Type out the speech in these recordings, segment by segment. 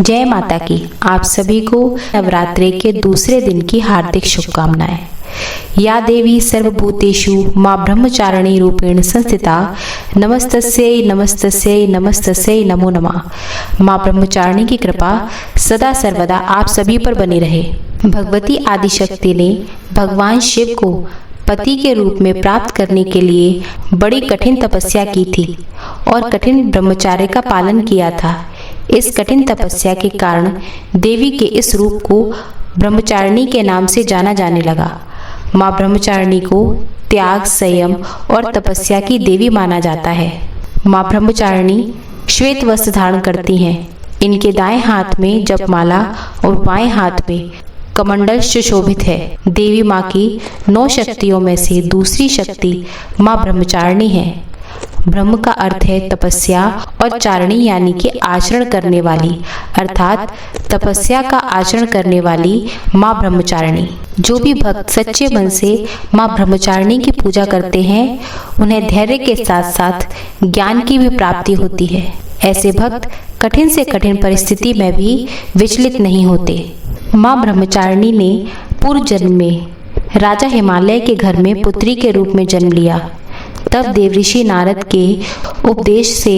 जय माता की। आप सभी को नवरात्रि के दूसरे दिन की हार्दिक शुभकामनाएं। या देवी सर्वभूतेषु मां ब्रह्मचारिणी रूपेण संस्थिता नमस्तस्यै नमस्तस्यै नमस्तस्यै नमो नमः। मां ब्रह्मचारिणी की कृपा सदा सर्वदा आप सभी पर बनी रहे। भगवती आदिशक्ति ने भगवान शिव को पति के रूप में प्राप्त करने के लिए बड़ी कठिन तपस्या की थी और कठिन ब्रह्मचर्य का पालन किया था। इस कठिन तपस्या के कारण देवी के इस रूप को ब्रह्मचारिणी के नाम से जाना जाने लगा। मां ब्रह्मचारिणी को त्याग, संयम और तपस्या की देवी माना जाता है। मां ब्रह्मचारिणी श्वेत वस्त्र धारण करती हैं। इनके दाएं हाथ में जपमाला और बाएं हाथ में कमंडल सुशोभित है। देवी मां की 9 शक्तियों में से दूसरी शक्ति मां ब्रह्मचारिणी है। ब्रह्म का अर्थ है तपस्या और चारिणी यानी कि आचरण करने वाली, अर्थात तपस्या का आचरण करने वाली मां ब्रह्मचारिणी। जो भी भक्त सच्चे मन से मां ब्रह्मचारिणी की पूजा करते हैं उन्हें धैर्य के साथ साथ ज्ञान की भी प्राप्ति होती है। ऐसे भक्त कठिन से कठिन परिस्थिति में भी विचलित नहीं होते। मां ब्रह्मचारिणी ने पूर्व जन्म में राजा हिमालय के घर में पुत्री के रूप में जन्म लिया। तब देवऋषि नारद के उपदेश से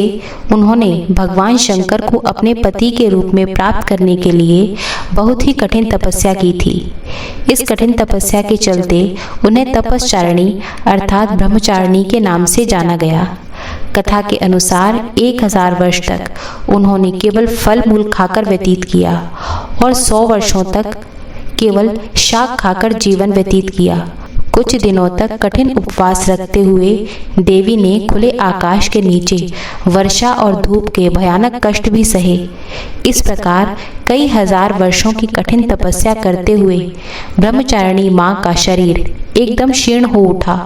उन्होंने भगवान शंकर को अपने पति के रूप में प्राप्त करने के लिए बहुत ही कठिन तपस्या की थी। इस कठिन तपस्या के चलते उन्हें तपस्चारिणी अर्थात ब्रह्मचारिणी के नाम से जाना गया। कथा के अनुसार 1000 वर्ष तक उन्होंने केवल फल मूल खाकर व्यतीत किया और 100 वर्षों तक केवल शाक खाकर जीवन व्यतीत किया। कुछ दिनों तक कठिन उपवास रखते हुए देवी ने खुले आकाश के नीचे वर्षा और धूप के भयानक कष्ट भी सहे। इस प्रकार कई हजार वर्षों की कठिन तपस्या करते हुए ब्रह्मचारिणी मां का शरीर एकदम क्षीण हो उठा।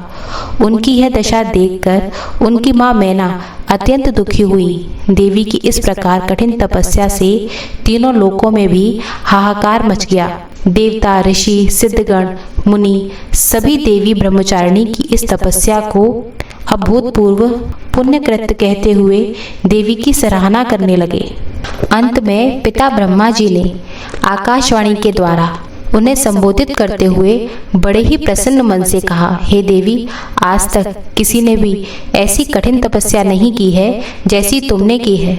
उनकी यह दशा देखकर उनकी मां मैना अत्यंत दुखी हुई। देवी की इस प्रकार कठिन तपस्या से तीनों लोकों में भी हाहाकार मच गया। देवता, ऋषि, सिद्धगण, मुनि सभी देवी ब्रह्मचारिणी की इस तपस्या को अभूतपूर्व पुण्य कृत्य कहते हुए देवी की सराहना करने लगे। अंत में पिता ब्रह्मा जी ने आकाशवाणी के द्वारा उन्हें संबोधित करते हुए बड़े ही प्रसन्न मन से कहा, हे देवी, आज तक किसी ने भी ऐसी कठिन तपस्या नहीं की है जैसी तुमने की है।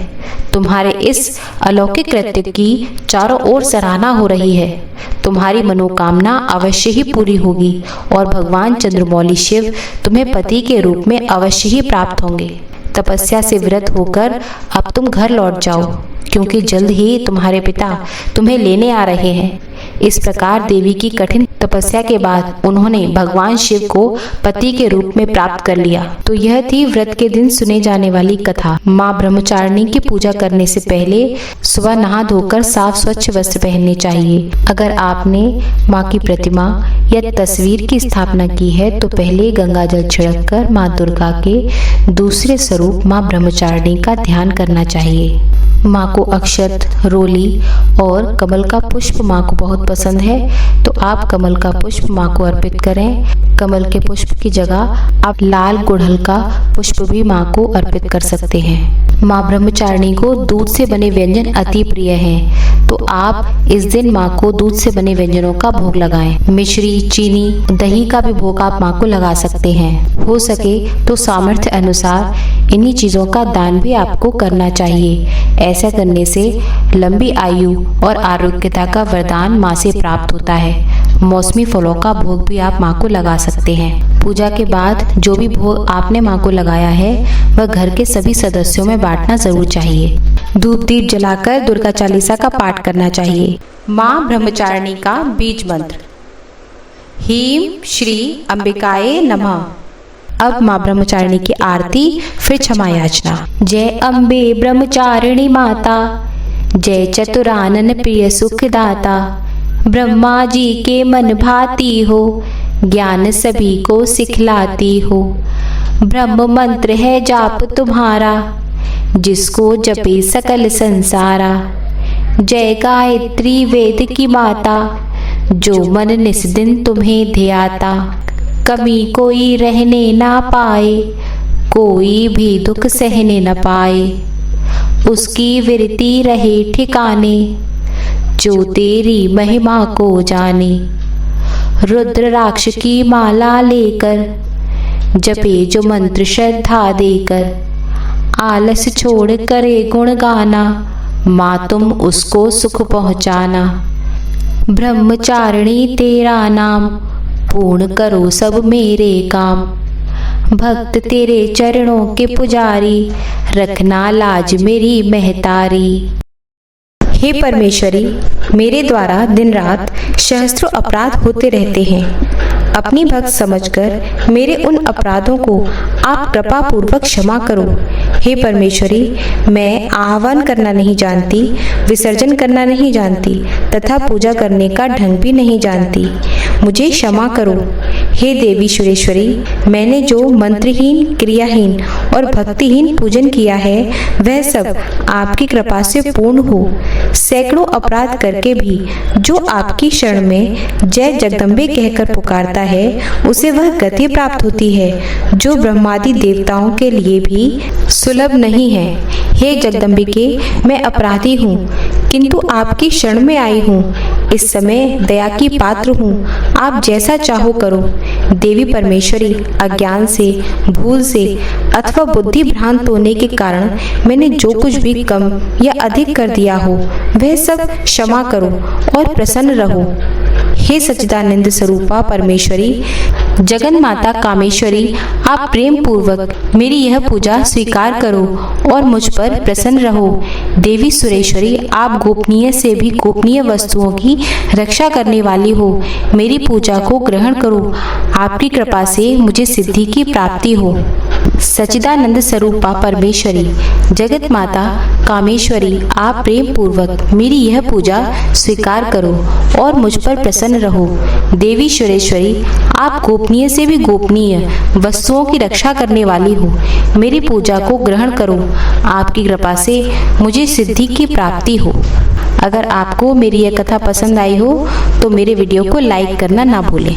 तुम्हारे इस अलौकिक कृत्य की चारों ओर सराहना हो रही है। तुम्हारी मनोकामना अवश्य ही पूरी होगी और भगवान चंद्रमौली शिव तुम्हें पति के रूप में अवश्य ही प्राप्त होंगे। तपस्या से विरत होकर अब तुम घर लौट जाओ, क्योंकि जल्द ही तुम्हारे पिता तुम्हें लेने आ रहे हैं। इस प्रकार देवी की कठिन तपस्या के बाद उन्होंने भगवान शिव को पति के रूप में प्राप्त कर लिया। तो यह थी व्रत के दिन सुने जाने वाली कथा। मां ब्रह्मचारिणी की पूजा करने से पहले सुबह नहा धोकर साफ स्वच्छ वस्त्र पहनने चाहिए। अगर आपने मां की प्रतिमा या तस्वीर की स्थापना की है तो पहले गंगा जल छिड़क कर मां दुर्गा के दूसरे स्वरूप मां ब्रह्मचारिणी का ध्यान करना चाहिए। माँ को अक्षत, रोली और कमल का पुष्प माँ को बहुत पसंद है, तो आप कमल का पुष्प माँ को अर्पित करें। कमल के पुष्प की जगह आप लाल गुड़हल का पुष्प भी माँ को अर्पित कर सकते हैं। माँ ब्रह्मचारिणी को दूध से बने व्यंजन अति प्रिय हैं, तो आप इस दिन माँ को दूध से बने व्यंजनों का भोग लगाएं। मिश्री, चीनी, दही का भी भोग आप माँ को लगा सकते हैं। हो सके तो सामर्थ्य अनुसार इन्हीं चीजों का दान भी आपको करना चाहिए। ऐसा करने से लंबी आयु और आरोग्यता का वरदान माँ से प्राप्त होता है। मौसमी फलों का भोग भी आप माँ को लगा सकते हैं। पूजा के बाद जो भी भोग आपने माँ को लगाया है वह घर के सभी सदस्यों में बांटना जरूर चाहिए। धूप दीप जलाकर दुर्गा चालीसा का पाठ करना चाहिए। माँ ब्रह्मचारिणी का बीज मंत्र, हीम श्री अंबिकाये नमः। अब माँ ब्रह्मचारिणी की आरती, फिर क्षमा याचना। जय अम्बे ब्रह्मचारिणी माता, जय चतुरानन प्रिय सुखदाता। ब्रह्मा जी के मन भाती हो, ज्ञान सभी को सिखलाती हो। ब्रह्म मंत्र है जाप तुम्हारा, जिसको जपे सकल संसारा। जय गायत्री वेद की माता, जो मन निस्दिन तुम्हें ध्याता। कमी कोई रहने ना पाए, कोई भी दुख सहने न पाए। उसकी विरती रहे ठिकाने, जो तेरी महिमा को जाने। रुद्राक्ष की माला लेकर, जपे जो मंत्र श्रद्धा देकर, आलस छोड़ करे गुण गाना, माँ तुम उसको सुख पहुँचाना। ब्रह्मचारिणी तेरा नाम, पूर्ण करो सब मेरे काम। भक्त तेरे चरणों के पुजारी, रखना लाज मेरी महतारी। हे परमेश्वरी, मेरे द्वारा दिन रात सहस्त्रों अपराध होते रहते हैं। अपनी भक्त समझकर मेरे उन अपराधों को आप कृपा पूर्वक क्षमा करो। हे परमेश्वरी, मैं आह्वान करना नहीं जानती, विसर्जन करना नहीं जानती तथा पूजा करने का ढंग भी नहीं जानती, मुझे क्षमा करो। हे देवी सुरेश्वरी, मैंने जो मंत्रहीन, क्रियाहीन और भक्तिहीन पूजन किया है वह सब आपकी कृपा से पूर्ण हो। सैकड़ों अपराध करके भी जो आपकी शरण में जय जगदम्बे कहकर पुकारता है उसे वह गति प्राप्त होती है जो ब्रह्मादि देवताओं के लिए भी सुलभ नहीं है। हे जगदम्बिके, मैं अपराधी हूँ किंतु आपकी शरण में आई हूँ। इस समय दया की पात्र हूँ, आप जैसा चाहो करो। देवी परमेश्वरी, अज्ञान से, भूल से अथवा बुद्धि भ्रांत होने के कारण मैंने जो कुछ भी कम या अधिक कर दिया हो वह सब क्षमा करो और प्रसन्न रहो। हे सच्चिदानंद स्वरूपा परमेश्वरी, जगन माता कामेश्वरी, आप प्रेम पूर्वक मेरी यह पूजा स्वीकार करो और मुझ पर प्रसन्न रहो। देवी सुरेश्वरी, आप गोपनीय से भी गोपनीय वस्तुओं की रक्षा करने वाली हो, मेरी पूजा को ग्रहण करो। आपकी कृपा से मुझे सिद्धि की प्राप्ति हो। सच्चिदानंद स्वरूपा परमेश्वरी, जगत माता कामेश्वरी, आप प्रेम पूर्वक मेरी यह पूजा स्वीकार करो और मुझ पर प्रसन्न रहो। देवी सुरेश्वरी, आप गोपनीय से भी गोपनीय वस्तुओं की रक्षा करने वाली हो, मेरी पूजा को ग्रहण करो। आपकी कृपा से मुझे सिद्धि की प्राप्ति हो। अगर आपको मेरी यह कथा पसंद आई हो तो मेरे वीडियो को लाइक करना ना भूलें।